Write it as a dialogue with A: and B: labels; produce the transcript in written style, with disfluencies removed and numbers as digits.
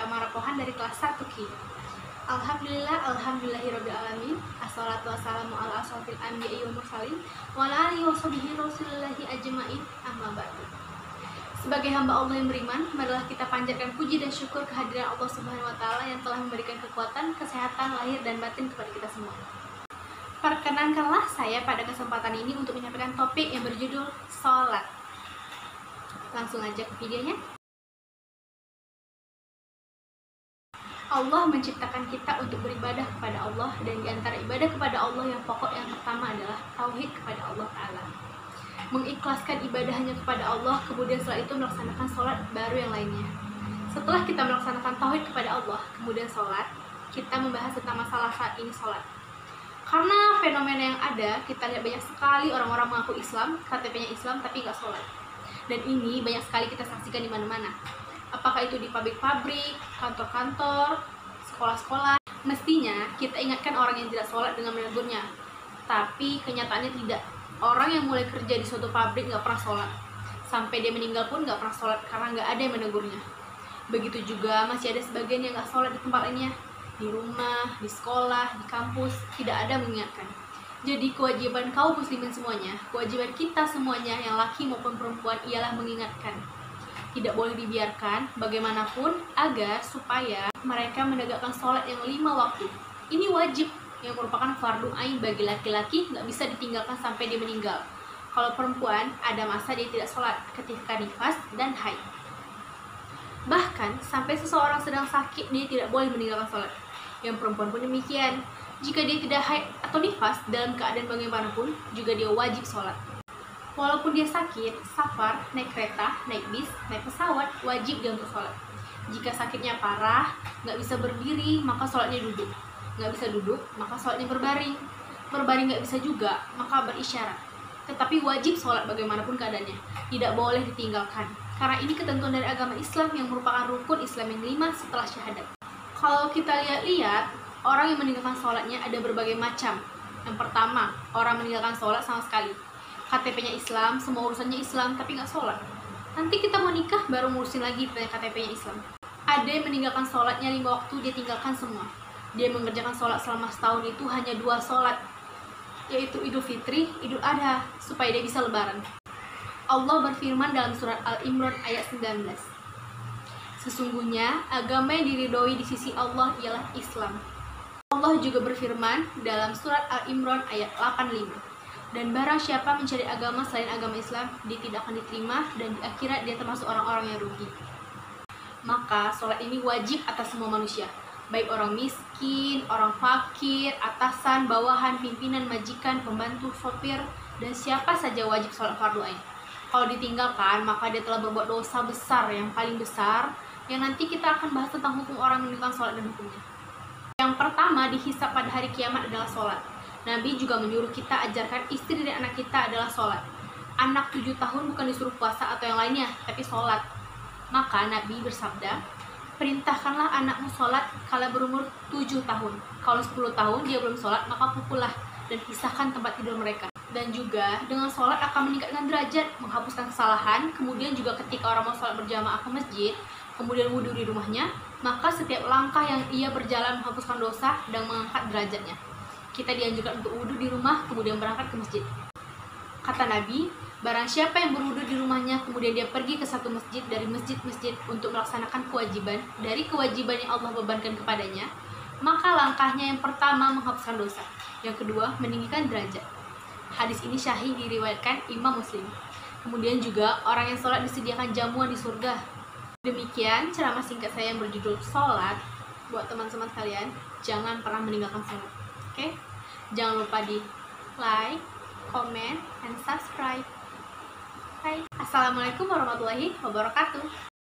A: Amara Pohan dari kelas 1 Ki. Alhamdulillahirobbilalamin. Assalatu wassalamu ala asrofil anbiya'i wal mursalin wa ala alihi washabihi rasulillahi ajmain, amma ba'du. Sebagai hamba Allah yang beriman, marilah kita panjatkan puji dan syukur kehadiran Allah Subhanahu wa taala yang telah memberikan kekuatan, kesehatan lahir dan batin kepada kita semua. Perkenankanlah saya pada kesempatan ini untuk menyampaikan topik yang berjudul sholat. Langsung aja ke videonya. Allah menciptakan kita untuk beribadah kepada Allah, dan di antara ibadah kepada Allah yang pokok yang pertama adalah tauhid kepada Allah Ta'ala. Mengikhlaskan ibadahnya kepada Allah, kemudian setelah itu melaksanakan sholat baru yang lainnya. Setelah kita melaksanakan tauhid kepada Allah, kemudian sholat, kita membahas tentang masalah saat ini sholat. Karena fenomena yang ada, kita lihat banyak sekali orang-orang mengaku Islam, KTP-nya Islam tapi nggak sholat. Dan ini banyak sekali kita saksikan di mana-mana. Apakah itu di pabrik-pabrik, kantor-kantor, sekolah-sekolah. Mestinya kita ingatkan orang yang tidak sholat dengan menegurnya. Tapi kenyataannya tidak. Orang yang mulai kerja di suatu pabrik nggak pernah sholat. Sampai dia meninggal pun nggak pernah sholat karena nggak ada yang menegurnya. Begitu juga masih ada sebagian yang nggak sholat di tempat lainnya. Di rumah, di sekolah, di kampus, tidak ada mengingatkan. Jadi kewajiban kaum muslimin semuanya, kewajiban kita semuanya yang laki maupun perempuan ialah mengingatkan. Tidak boleh dibiarkan bagaimanapun agar supaya mereka menegakkan sholat yang 5 waktu. Ini wajib yang merupakan fardu ain bagi laki-laki, nggak bisa ditinggalkan sampai dia meninggal. Kalau perempuan ada masa dia tidak sholat ketika nifas dan haid. Bahkan sampai seseorang sedang sakit dia tidak boleh meninggalkan sholat. Yang perempuan pun demikian. Jika dia tidak haid atau nifas dalam keadaan bagaimanapun juga dia wajib sholat. Walaupun dia sakit, safar, naik kereta, naik bis, naik pesawat, wajib dia untuk sholat. Jika sakitnya parah, nggak bisa berdiri, maka sholatnya duduk. Nggak bisa duduk, maka sholatnya berbaring. Berbaring nggak bisa juga, maka berisyarat. Tetapi wajib sholat bagaimanapun keadaannya. Tidak boleh ditinggalkan. Karena ini ketentuan dari agama Islam yang merupakan rukun Islam yang 5 setelah syahadat. Kalau kita lihat-lihat, orang yang meninggalkan sholatnya ada berbagai macam. Yang pertama, orang meninggalkan sholat sama sekali. KTP-nya Islam, semua urusannya Islam, tapi nggak sholat. Nanti kita mau nikah, baru ngurusin lagi KTP-nya Islam. Ada yang meninggalkan sholatnya 5 waktu, dia tinggalkan semua. Dia mengerjakan sholat selama setahun itu hanya 2 sholat, yaitu Idul Fitri, Idul Adha, supaya dia bisa lebaran. Allah berfirman dalam surat Al-Imran ayat 19. Sesungguhnya agama yang diridhoi di sisi Allah ialah Islam. Allah juga berfirman dalam surat Al-Imran ayat 85. Dan barang siapa mencari agama selain agama Islam, dia tidak akan diterima, dan di akhirat dia termasuk orang-orang yang rugi. Maka sholat ini wajib atas semua manusia, baik orang miskin, orang fakir, atasan, bawahan, pimpinan, majikan, pembantu, sopir, dan siapa saja wajib sholat fardu ain. Kalau ditinggalkan, maka dia telah berbuat dosa besar, yang paling besar, yang nanti kita akan bahas tentang hukum orang meninggalkan sholat dan hukumnya. Yang pertama dihisab pada hari kiamat adalah sholat. Nabi juga menyuruh kita ajarkan istri dan anak kita adalah sholat. Anak 7 tahun bukan disuruh puasa atau yang lainnya, tapi sholat. Maka Nabi bersabda, perintahkanlah anakmu sholat kala berumur 7 tahun. Kalau 10 tahun dia belum sholat, maka pukullah dan pisahkan tempat tidur mereka. Dan juga dengan sholat akan meningkatkan derajat, menghapuskan kesalahan. Kemudian juga ketika orang mau sholat berjamaah ke masjid, kemudian wudhu di rumahnya, maka setiap langkah yang ia berjalan menghapuskan dosa dan mengangkat derajatnya. Kita dianjurkan untuk wudhu di rumah, kemudian berangkat ke masjid. Kata Nabi, barang siapa yang berwudhu di rumahnya, kemudian dia pergi ke satu masjid dari masjid-masjid untuk melaksanakan kewajiban dari kewajiban yang Allah bebankan kepadanya, maka langkahnya yang pertama menghapuskan dosa, yang kedua meninggikan derajat. Hadis ini sahih diriwayatkan Imam Muslim. Kemudian juga orang yang sholat disediakan jamuan di surga. Demikian ceramah singkat saya yang berjudul sholat. Buat teman-teman sekalian, jangan pernah meninggalkan sholat. Oke? Jangan lupa di like, comment, and subscribe. Bye. Assalamualaikum warahmatullahi wabarakatuh.